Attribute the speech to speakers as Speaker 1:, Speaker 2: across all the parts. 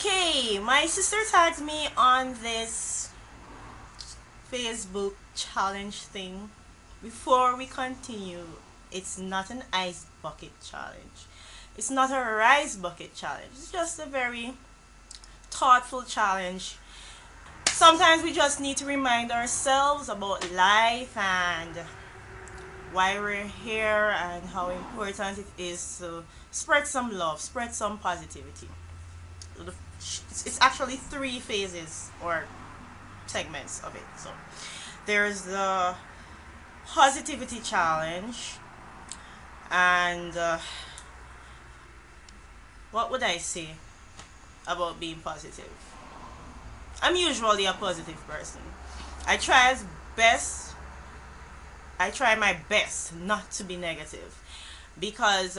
Speaker 1: Okay, my sister tagged me on this Facebook challenge thing. Before we continue, it's not an ice bucket challenge. It's not a rice bucket challenge. It's just a very thoughtful challenge. Sometimes we just need to remind ourselves about life and why we're here and how important it is to spread some love, spread some positivity. It's actually three phases or segments of it. So there's the positivity challenge, and what would I say about being positive? I'm usually a positive person. I try as best. I try my best not to be negative because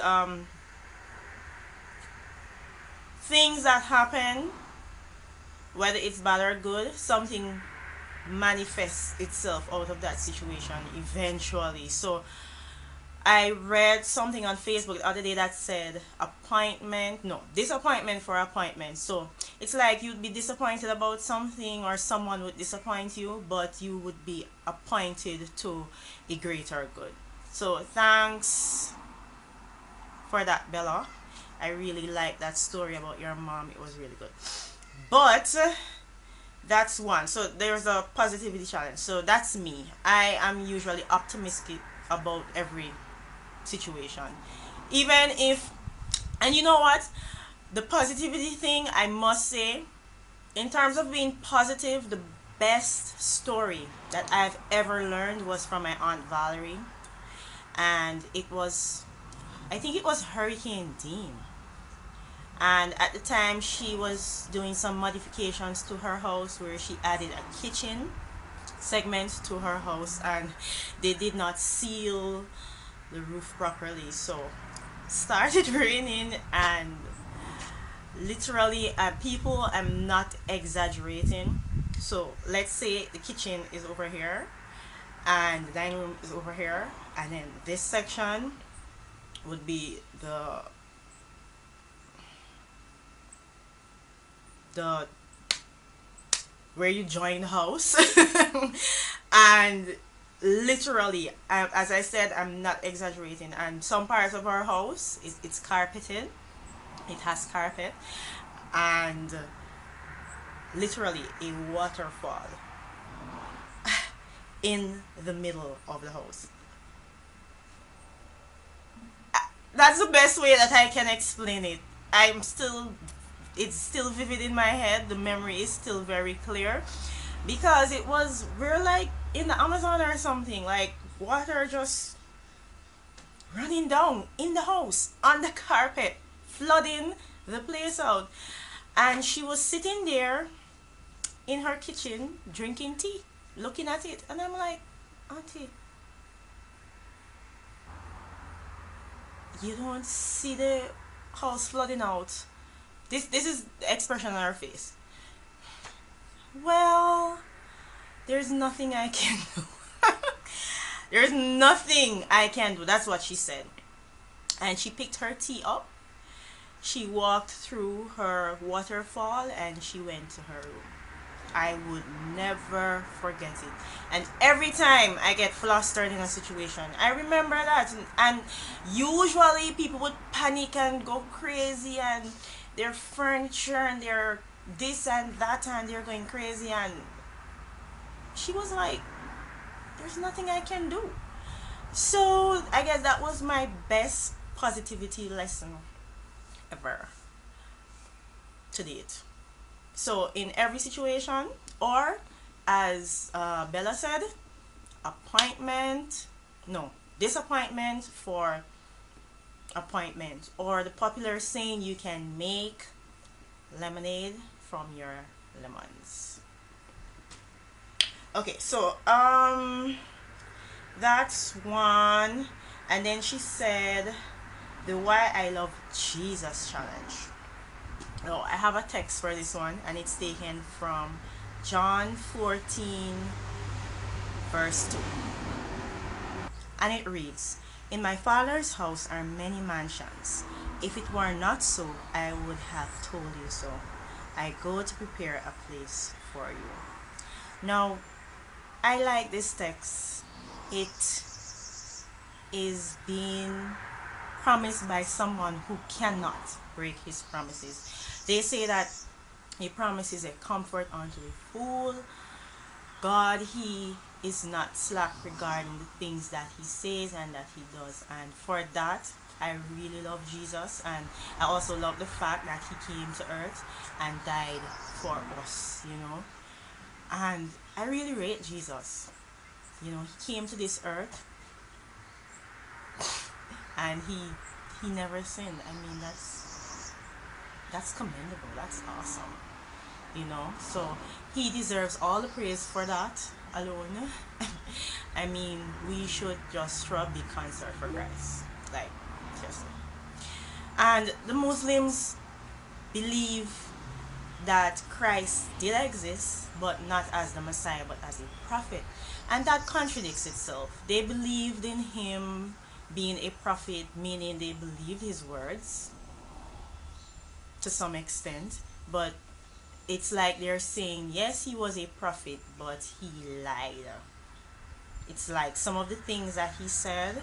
Speaker 1: things that happen, whether it's bad or good, something manifests itself out of that situation eventually. So I read something on Facebook the other day that said disappointment for appointment. So it's like you'd be disappointed about something or someone would disappoint you, but you would be appointed to a greater good. So thanks for that, Bella. I really like that story about your mom. It was really good. But that's one. So there's a positivity challenge. So that's me. I am usually optimistic about every situation. Even if, and you know what? The positivity thing, I must say, in terms of being positive, the best story that I've ever learned was from my Aunt Valerie. And I think it was Hurricane Dean. And at the time, she was doing some modifications to her house where she added a kitchen segment to her house, and they did not seal the roof properly. So started raining, and literally, people, I'm not exaggerating. So let's say the kitchen is over here and the dining room is over here, and then this section would be the where you join the house. And literally, as I said, I'm not exaggerating, and some parts of our house it's carpeted, it has carpet, and literally a waterfall in the middle of the house. That's the best way that I can explain it. It's still vivid in my head. The memory is still very clear because we're like in the Amazon or something, like water just running down in the house on the carpet, flooding the place out. And she was sitting there in her kitchen drinking tea, looking at it, and I'm like, Auntie, you don't see the house flooding out. This is the expression on her face. Well, there's nothing I can do. There's nothing I can do. That's what she said. And she picked her tea up. She walked through her waterfall and she went to her room. I would never forget it. And every time I get flustered in a situation, I remember that. And usually people would panic and go crazy, and their furniture and their this and that, and they're going crazy. And she was like, there's nothing I can do. So I guess that was my best positivity lesson ever to date. So in every situation, or as Bella said, appointment, no, disappointment for appointment, or the popular saying, you can make lemonade from your lemons. Okay, so that's one. And then she said the why I love Jesus challenge. Oh, I have a text for this one, and it's taken from John 14 verse 2. And it reads, in my Father's house are many mansions. If it were not so, I would have told you so. I go to prepare a place for you. Now, I like this text. It is being promised by someone who cannot break his promises. They say that he promises a comfort unto the fool. God, he is not slack regarding the things that he says and that he does. And for that, I really love Jesus. And I also love the fact that he came to earth and died for us. And I really rate Jesus. He came to this earth and he never sinned. I mean, that's commendable. That's awesome. So he deserves all the praise for that alone. I mean, we should just throw a big concert for Christ, like, seriously. And the Muslims believe that Christ did exist, but not as the Messiah, but as a prophet. And that contradicts itself. They believed in him being a prophet, meaning they believed his words to some extent, but it's like they're saying, yes, he was a prophet, but he lied. It's like some of the things that he said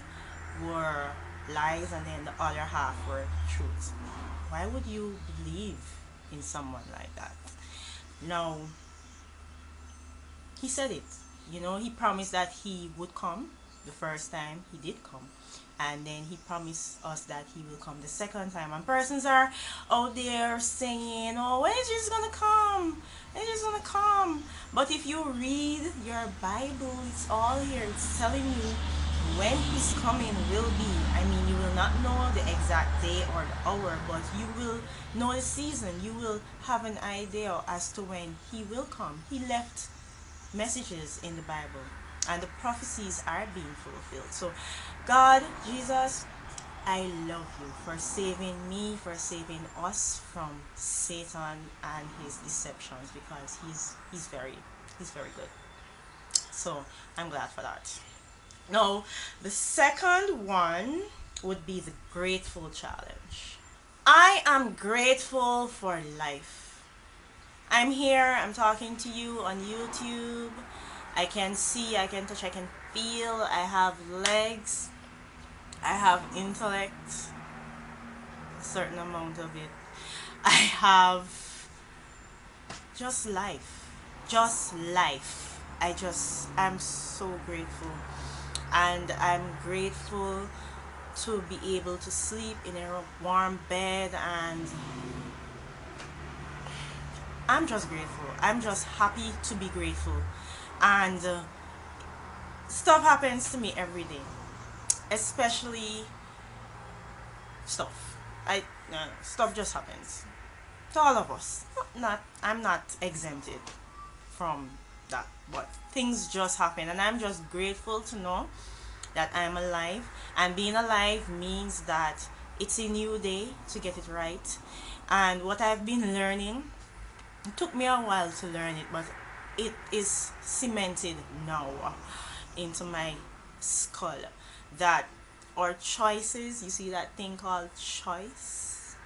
Speaker 1: were lies, and then the other half were truth. Why would you believe in someone like that? No, he said it. He promised that he would come the first time. He did come. And then he promised us that he will come the second time. And persons are out there saying, oh, when is Jesus going to come? When is Jesus going to come? But if you read your Bible, it's all here. It's telling you when his coming will be. I mean, you will not know the exact day or the hour, but you will know the season. You will have an idea as to when he will come. He left messages in the Bible, and the prophecies are being fulfilled. So God, Jesus, I love you for saving me, for saving us from Satan and his deceptions, because he's very good. So I'm glad for that. Now, the second one would be the grateful challenge. I am grateful for life. I'm here, I'm talking to you on YouTube. I can see, I can touch, I can feel. I have legs. I have intellect. A certain amount of it. I have just life. Just life. I'm so grateful. And I'm grateful to be able to sleep in a warm bed, and I'm just grateful. I'm just happy to be grateful. And stuff happens to me every day, especially stuff. Stuff just happens to all of us. I'm not exempted from that, but things just happen, and I'm just grateful to know that I'm alive. And being alive means that it's a new day to get it right. And what I've been learning, it took me a while to learn it, but it is cemented now into my skull, that our choices, you see that thing called choice,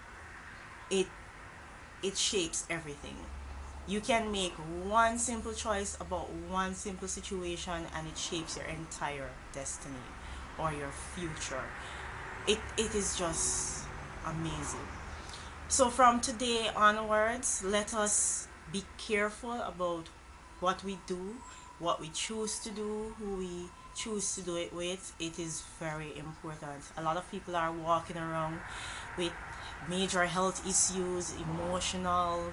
Speaker 1: it shapes everything. You can make one simple choice about one simple situation, and it shapes your entire destiny or your future. It is just amazing. So from today onwards, let us be careful about what we do, what we choose to do, who we choose to do it with. It is very important. A lot of people are walking around with major health issues, emotional,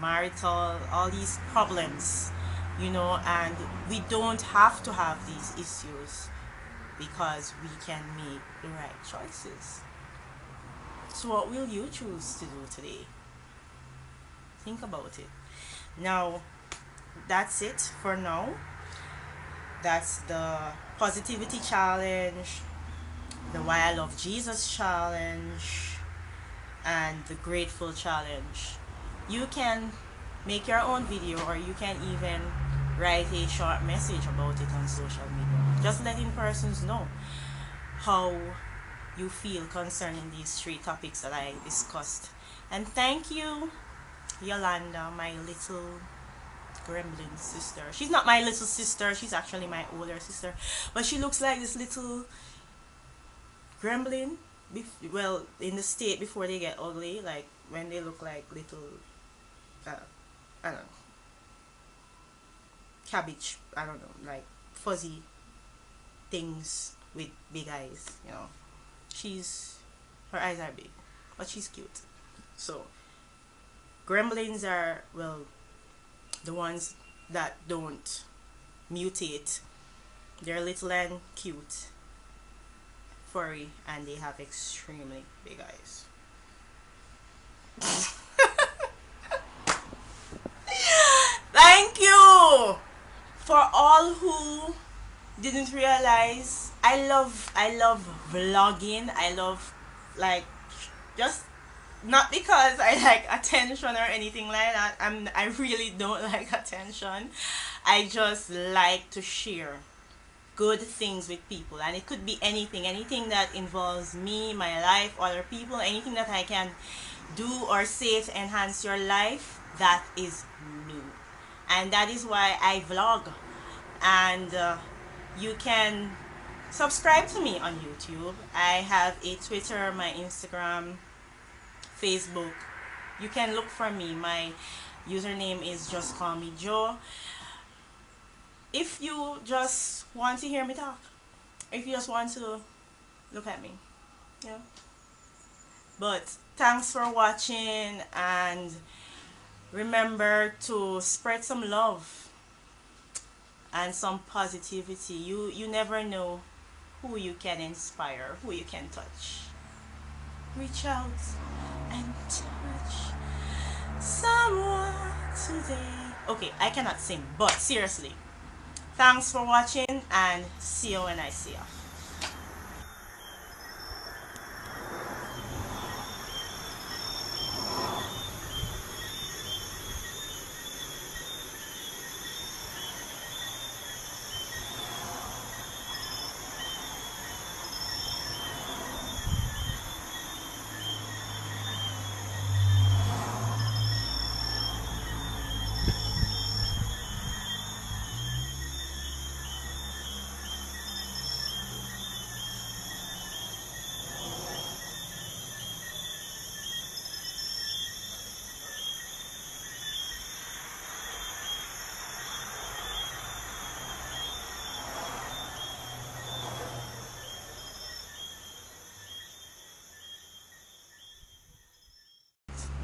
Speaker 1: marital, all these problems, and we don't have to have these issues, because we can make the right choices. So what will you choose to do today? Think about it. Now, that's it for now. That's the positivity challenge, the Why I Love Jesus challenge, and the grateful challenge. You can make your own video, or you can even write a short message about it on social media, just letting persons know how you feel concerning these three topics that I discussed. And thank you Yolanda, my little gremlin sister. She's not my little sister, she's actually my older sister. But she looks like this little gremlin. Well, in the state before they get ugly, like when they look like little, uh, I don't know, cabbage, I don't know, like fuzzy things with big eyes, you know. She's, her eyes are big, but she's cute. So, gremlins are, well, the ones that don't mutate. They're little and cute, furry, and they have extremely big eyes. Thank you for all who didn't realize. I love vlogging. I love, like, just not because I like attention or anything like that. I really don't like attention. I just like to share good things with people, and it could be anything that involves me, my life, other people, anything that I can do or say to enhance your life. That is me, and that is why I vlog. And you can subscribe to me on YouTube. I have a Twitter, my Instagram, Facebook. You can look for me. My username is Just Call Me Joe. If you just want to hear me talk, if you just want to look at me, yeah. But thanks for watching, and remember to spread some love and some positivity. You never know who you can inspire, who you can touch. Reach out and touch someone today. Okay, I cannot sing, but seriously, thanks for watching, and see you when I see you.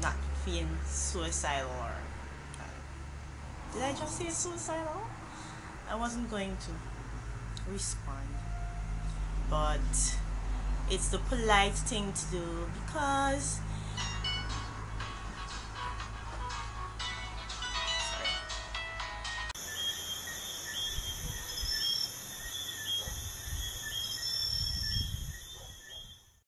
Speaker 1: Not feeling suicidal, or did I just say suicidal? I wasn't going to respond, but it's the polite thing to do because